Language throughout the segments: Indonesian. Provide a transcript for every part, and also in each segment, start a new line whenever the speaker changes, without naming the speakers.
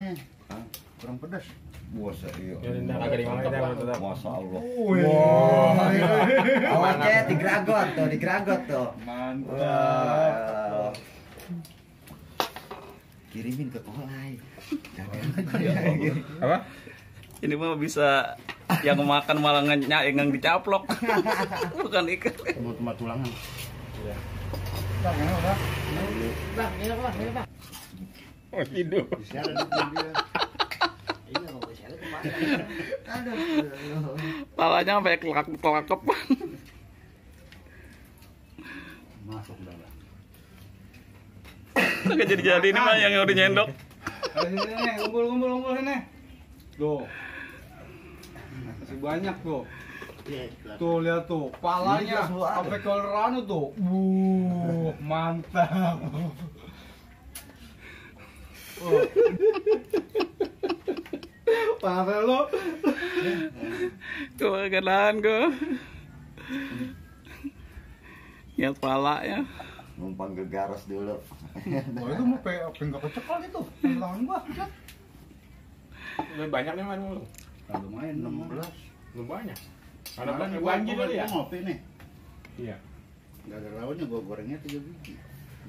rasanya. Kurang pedas.
Buas iya.
Agak di mana kita tetap.
Masya Allah.
Wah.
Awalnya digeragot tuh.
Mantap.
Kirimin ke Kolai.
Apa?
Ini mah bisa yang makan malah yang dicaplok. Bukan ikan.
Tempat tulangan.
Bang, enak, Bang.
Bang.
Oh, hidup.
Siaran dia.
Iya, kalau saya kemarin. Aduh.
Palanya sampai kelakep.
Masuk dalam.
Nggak jadi ini mah yang udah nyendok.
Ayo sini nih, kumpul sini. Tuh. Masih banyak tuh. Tuh lihat tuh, palanya sampai ke ranu tuh. Mantap. Oh. Parah lo.
Kenalan gue. Yang palanya.
Numpang ke garas dulu.
Oh itu mau pengen kecekal itu. Tangan gua.
Lebih banyak nih man lu.
Lumayan 16.
Belum banyak.
Karena
Karena
kan
banjir
gua
kali ya.
ngopi nih.
Iya.
Gak ada lawannya gua gorengnya 3 biji.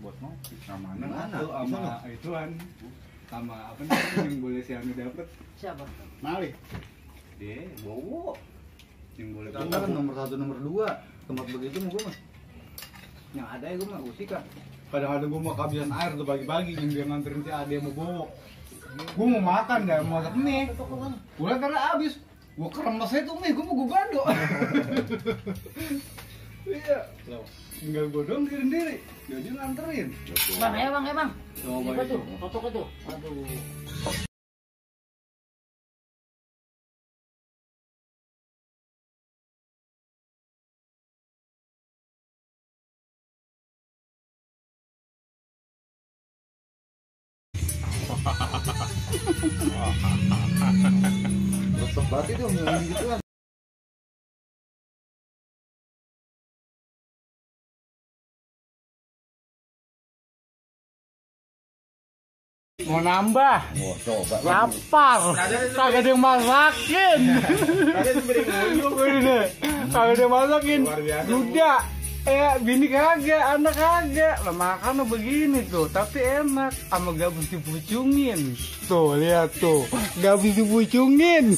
Buat ngopi.
Sama
Mana?
tuh sama ituan. Sama apa namanya yang boleh si Anu dapet.
Siapa?
Malih.
Dia Bowo. Yang boleh
Kita kan nomor 1 nomor 2. Tempat begitu mau gua mah.
yang ada ya gue mah usika. Kadang-kadang gue mau kehabisan air tuh pagi-pagi yang dia nganterin si Ade mau Bowo. Gue mau makan dah, mau masak mie. Gue liat karena habis. Gue keremesnya tuh mie, gue mau gue gado. Iya. Tinggal gue dong sendiri. Jadi nganterin.
Bang, ya bang.
Coba
Apa
itu.
tuh? Totok itu. Aduh. Resep banget itu ngomongin gituan.
Mau nambah?
Wah, coba.
Lapar. Kagak ada yang masakin. Kagak ada yang masakin. Udah. Bini kagak, anak kagak. Lah makan begini tuh, tapi enak. Sama gabus dipucungin. Tuh, lihat tuh. Gabus dipucungin.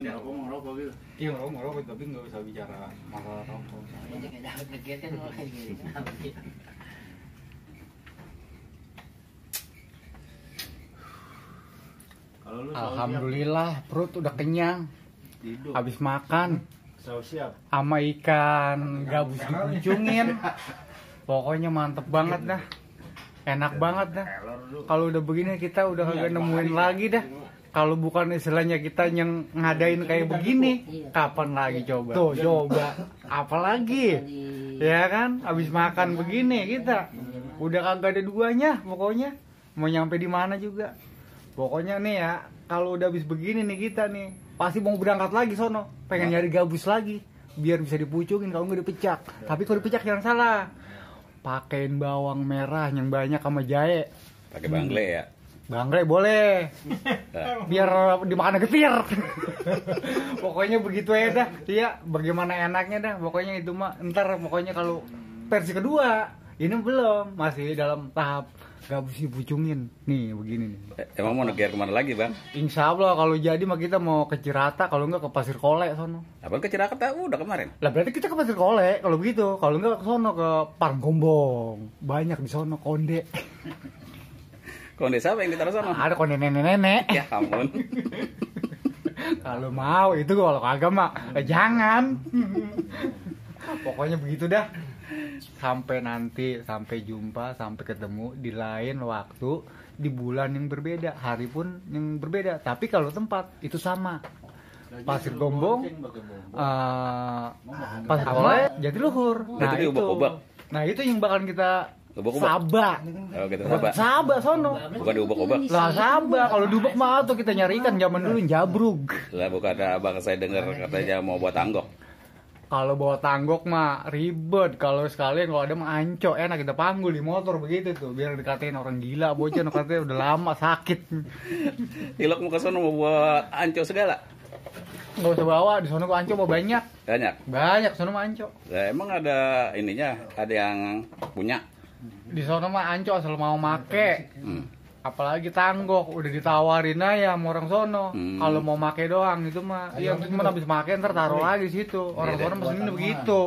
Ngerokok mau ngerokok gitu.
Iya, ngerokok tapi nggak bisa bicara masalah rokok.
Kalau lu
Alhamdulillah, perut udah kenyang.
hidup.
Habis makan
Saus siap.
sama ikan gabus dipucungin. Pokoknya mantep banget dah. Enak banget dah. Kalau udah begini kita udah kagak nemuin lagi dah. Kalau bukan istilahnya kita yang ngadain kayak begini, kapan lagi coba? Tuh coba, apalagi, ya kan? Abis makan begini kita, udah kagak ada duanya, pokoknya mau nyampe di mana juga. Pokoknya nih ya, kalau udah abis begini nih kita nih, pasti mau berangkat lagi sono, pengen nyari gabus lagi, biar bisa dipucungin kalau nggak dipecak. Tapi kalau dipecak jangan salah, pakein bawang merah yang banyak sama jahe.
Pakai bangle ya.
Bangre boleh, biar dimakan getir. Pokoknya begitu ya dah. Iya, bagaimana enaknya dah. Pokoknya itu mah ntar pokoknya kalau versi kedua ini belum, masih dalam tahap gabus dipucungin. Nih begini nih.
Emang mau negara kemana lagi bang?
Insya Allah kalau jadi mah kita mau ke Cirata, kalau enggak ke Pasir Kole sono.
Abang ke Ciracas udah kemarin.
Lah berarti kita ke Pasir Kole kalau begitu. Kalau enggak ke sono ke Paranggombong. Banyak di sono konde.
Konde siapa yang ditaruh sana?
Ada konde nenek-nenek.
Ya ampun.
Kalau mau itu, kalau kagak mah jangan. Pokoknya begitu dah. Sampai nanti, sampai jumpa, sampai ketemu di lain waktu, di bulan yang berbeda, hari pun yang berbeda. Tapi kalau tempat itu sama. Pasir Gombong, Pasir Kole, Jatiluhur.
Itu di Ubak-Ubak.
Nah itu yang bakalan kita
Ubak-ubak.
Sabah.
Oh, gitu Sabah.
Sabah sono.
Bukan di Ubak-ubak.
Lah Sabah, kalau di Ubak mah tuh kita nyari ikan zaman dulu jabrug.
Lah bukan ada abang saya dengar katanya mau buat tanggok.
Kalau bawa tanggok mah ribet. Kalau sekalian kalau ada mah anco enak kita panggul di motor begitu tuh biar dikatain orang gila bocah katanya udah lama sakit.
Hilok mau ke sono mau buat anco segala.
Nggak usah bawa di sono gua anco mau banyak.
Banyak.
Sono mah anco.
Lah emang ada ininya, ada yang punya.
Di sono mah anco asal mau make.
Hmm.
Apalagi tanggok udah ditawarin aja sama orang sono. Kalau mau make doang itu mah yang cuma habis make ntar taruh lagi di situ. Orang
Iya,
sono mesinnya begitu.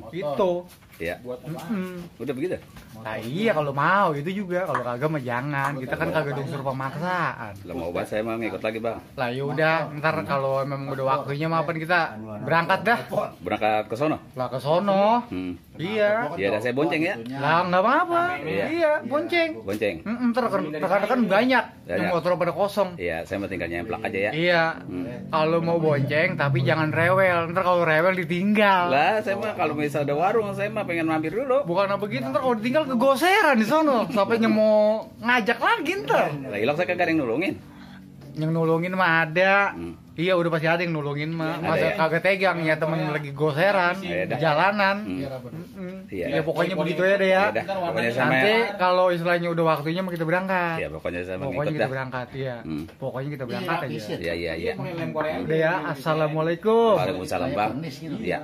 Gitu.
Iya.
Mm-mm.
Udah begitu.
Nah iya kalau mau itu juga, kalau kagak mah jangan. Kita kan kagak dungsur pemaksaan.
Lah mau buat saya mah ngikut lagi, Bang.
Lah yaudah, ntar kalau memang udah waktunya mah apa kita berangkat dah.
Berangkat ke sono.
Lah ke sono. Iya.
Iya, dah saya bonceng ya.
Lah nggak apa-apa.
Iya.
Iya, bonceng.
Bonceng.
Ntar rekan-rekan banyak yang motor pada kosong.
Iya, saya mau tinggal nyemplak aja ya.
Iya. Kalau mau bonceng tapi jangan rewel. Ntar kalau rewel ditinggal.
Lah, saya mah kalau misalnya ada warung, saya mah pengen mampir dulu.
Bukan apa begitu, ntar kalau ditinggal kegoseran di sono. Sampai mau ngajak lagi ntar.
Lah, hilok saya kagak ada yang nulungin.
Yang nulungin mah ada. Iya udah pasti ada yang nulungin mah.
Ada
Masa
ya?
kagak tegang ya temen lagi goseran di
Iya, dah.
jalanan.
Iya,
Ya
dah.
pokoknya begitu ya deh ya.
Iya, dah. Pokoknya sama
Nanti kalau istilahnya udah waktunya mah kita berangkat.
Iya, pokoknya saya mau
Pokoknya
ngikut
kita
dah.
berangkat, iya. Pokoknya kita berangkat aja.
Iya.
Udah ya, assalamualaikum.
Waalaikumsalam, Bang. Iya.